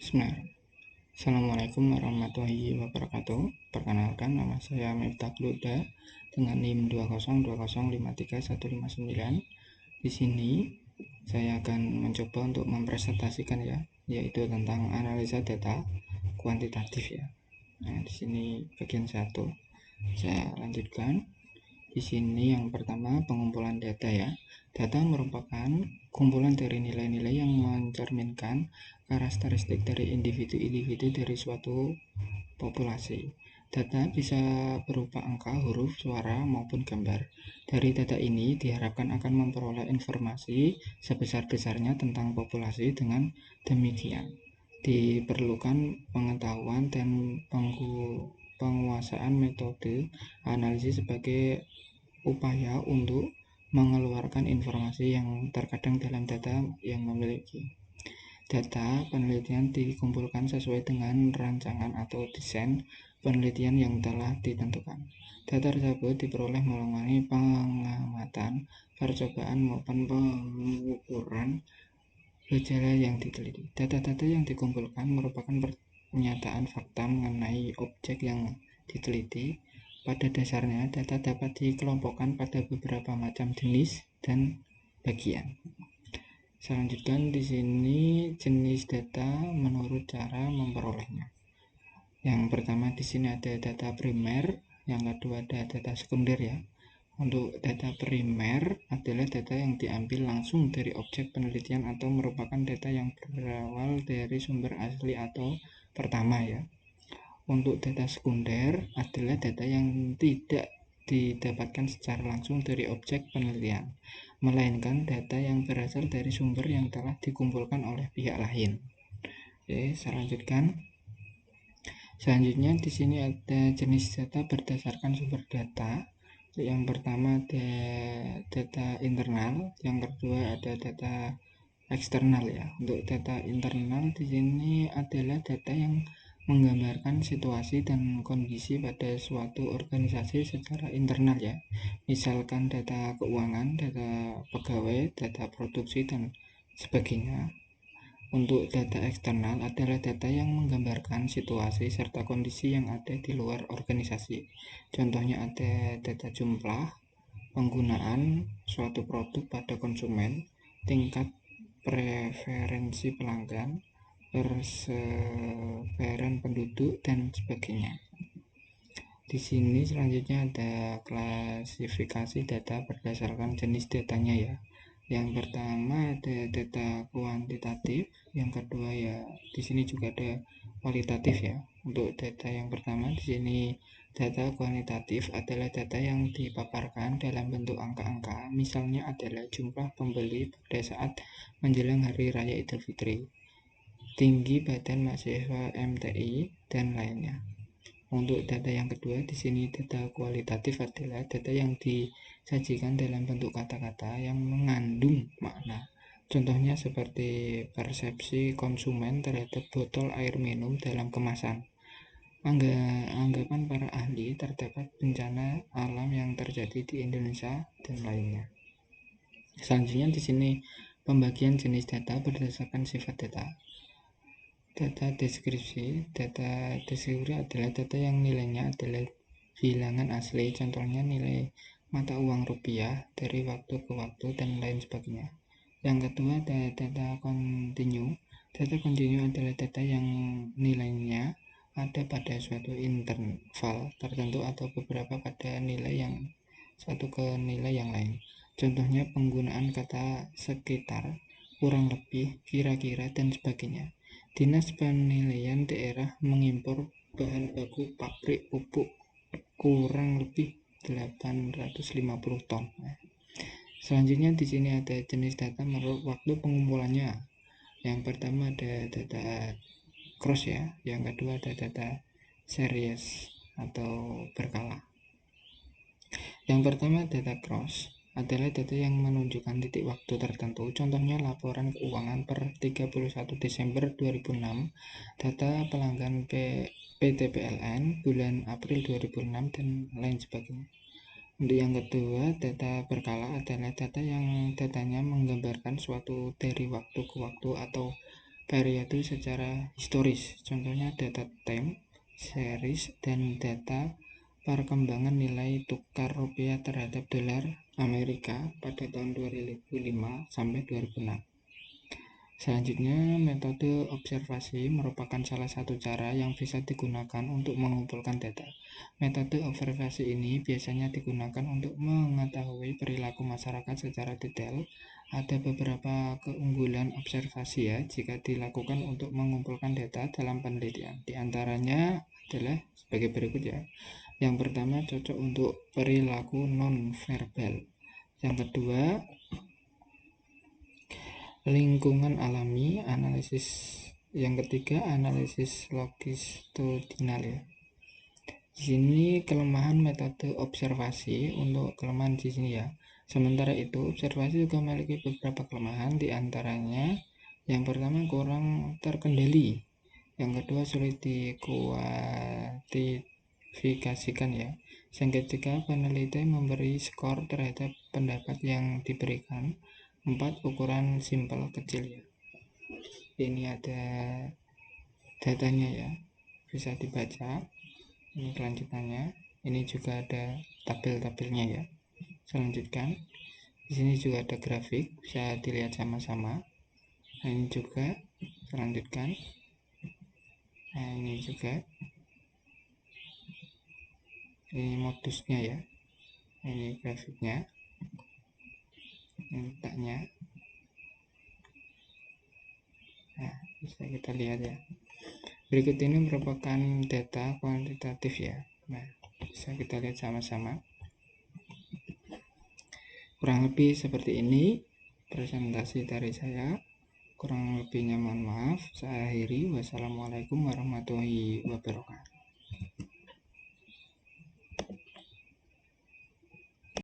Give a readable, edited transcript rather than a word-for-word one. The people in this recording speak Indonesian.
Bismillah. Assalamualaikum warahmatullahi wabarakatuh. Perkenalkan, nama saya Miftah Luda dengan NIM 202053159. Di sini saya akan mencoba untuk mempresentasikan yaitu tentang analisa data kuantitatif ya. Nah, di sini bagian 1. Saya lanjutkan. Di sini yang pertama pengumpulan data ya. Data merupakan kumpulan dari nilai-nilai yang mencerminkan karakteristik dari individu-individu dari suatu populasi. Data bisa berupa angka, huruf, suara, maupun gambar. Dari data ini diharapkan akan memperoleh informasi sebesar-besarnya tentang populasi. Dengan demikian, diperlukan pengetahuan dan penguasaan metode analisis sebagai upaya untuk mengeluarkan informasi yang terkadang dalam data yang memiliki. Data penelitian dikumpulkan sesuai dengan rancangan atau desain penelitian yang telah ditentukan. Data tersebut diperoleh melalui pengamatan, percobaan maupun pengukuran gejala yang diteliti. Data-data yang dikumpulkan merupakan pernyataan fakta mengenai objek yang diteliti. Pada dasarnya, data dapat dikelompokkan pada beberapa macam jenis dan bagian. Saya lanjutkan di sini jenis data menurut cara memperolehnya. Yang pertama di sini ada data primer, yang kedua ada data sekunder ya. Untuk data primer adalah data yang diambil langsung dari objek penelitian atau merupakan data yang berawal dari sumber asli atau pertama ya. Untuk data sekunder adalah data yang tidak didapatkan secara langsung dari objek penelitian, melainkan data yang berasal dari sumber yang telah dikumpulkan oleh pihak lain. Oke, saya lanjutkan. Selanjutnya di sini ada jenis data berdasarkan sumber data. Yang pertama ada data internal, yang kedua ada data eksternal ya. Untuk data internal di sini adalah data yang menggambarkan situasi dan kondisi pada suatu organisasi secara internal ya. Misalkan data keuangan, data pegawai, data produksi dan sebagainya. Untuk data eksternal adalah data yang menggambarkan situasi serta kondisi yang ada di luar organisasi. Contohnya ada data jumlah penggunaan suatu produk pada konsumen, tingkat preferensi pelanggan, persebaran penduduk dan sebagainya. Di sini selanjutnya ada klasifikasi data berdasarkan jenis datanya ya. Yang pertama ada data kuantitatif, yang kedua ya di sini juga ada kualitatif ya. Untuk data yang pertama di sini data kuantitatif adalah data yang dipaparkan dalam bentuk angka-angka, misalnya adalah jumlah pembeli pada saat menjelang Hari Raya Idul Fitri, tinggi badan mahasiswa MTI dan lainnya. Untuk data yang kedua di sini data kualitatif adalah data yang disajikan dalam bentuk kata-kata yang mengandung makna. Contohnya seperti persepsi konsumen terhadap botol air minum dalam kemasan. Anggapan para ahli terdapat bencana alam yang terjadi di Indonesia dan lainnya. Selanjutnya di sini pembagian jenis data berdasarkan sifat data. Data deskripsi adalah data yang nilainya adalah bilangan asli, contohnya nilai mata uang rupiah dari waktu ke waktu dan lain sebagainya. Yang kedua ada data kontinu. Data kontinu adalah data yang nilainya ada pada suatu interval tertentu atau beberapa pada nilai yang satu ke nilai yang lain. Contohnya penggunaan kata sekitar, kurang lebih, kira-kira dan sebagainya. Dinas Penilaian Daerah mengimpor bahan baku pabrik pupuk kurang lebih 850 ton. Selanjutnya di sini ada jenis data menurut waktu pengumpulannya. Yang pertama ada data cross ya, yang kedua ada data series atau berkala. Yang pertama data cross adalah data yang menunjukkan titik waktu tertentu, contohnya laporan keuangan per 31 Desember 2006, data pelanggan PT PLN bulan April 2006 dan lain sebagainya. Untuk yang kedua, data berkala adalah data yang datanya menggambarkan suatu dari waktu ke waktu atau periode secara historis, contohnya data time series dan data perkembangan nilai tukar rupiah terhadap dolar Amerika pada tahun 2005 sampai 2006. Selanjutnya, metode observasi merupakan salah satu cara yang bisa digunakan untuk mengumpulkan data. Metode observasi ini biasanya digunakan untuk mengetahui perilaku masyarakat secara detail. Ada beberapa keunggulan observasi ya jika dilakukan untuk mengumpulkan data dalam penelitian. Di antaranya adalah sebagai berikut ya. Yang pertama, cocok untuk perilaku non-verbal. Yang kedua, lingkungan alami, analisis. Yang ketiga, analisis longitudinal ya. Di sini kelemahan metode observasi, untuk kelemahan di sini ya. Sementara itu, observasi juga memiliki beberapa kelemahan, di antaranya yang pertama kurang terkendali, yang kedua sulit dikuantifikasikan ya. Yang ketiga, peneliti memberi skor terhadap pendapat yang diberikan. 4. Ukuran simpel kecil ya. Ini ada datanya ya, bisa dibaca. Ini kelanjutannya. Ini juga ada tabel-tabelnya ya. Selanjutkan, di sini juga ada grafik, bisa dilihat sama-sama. Nah, ini juga selanjutkan. Nah, ini juga. Ini modusnya ya. Ini grafiknya. Ini letaknya. Nah, bisa kita lihat ya. Berikut ini merupakan data kuantitatif ya. Nah, bisa kita lihat sama-sama. Kurang lebih seperti ini presentasi dari saya. Kurang lebihnya mohon maaf. Saya akhiri. Wassalamualaikum warahmatullahi wabarakatuh.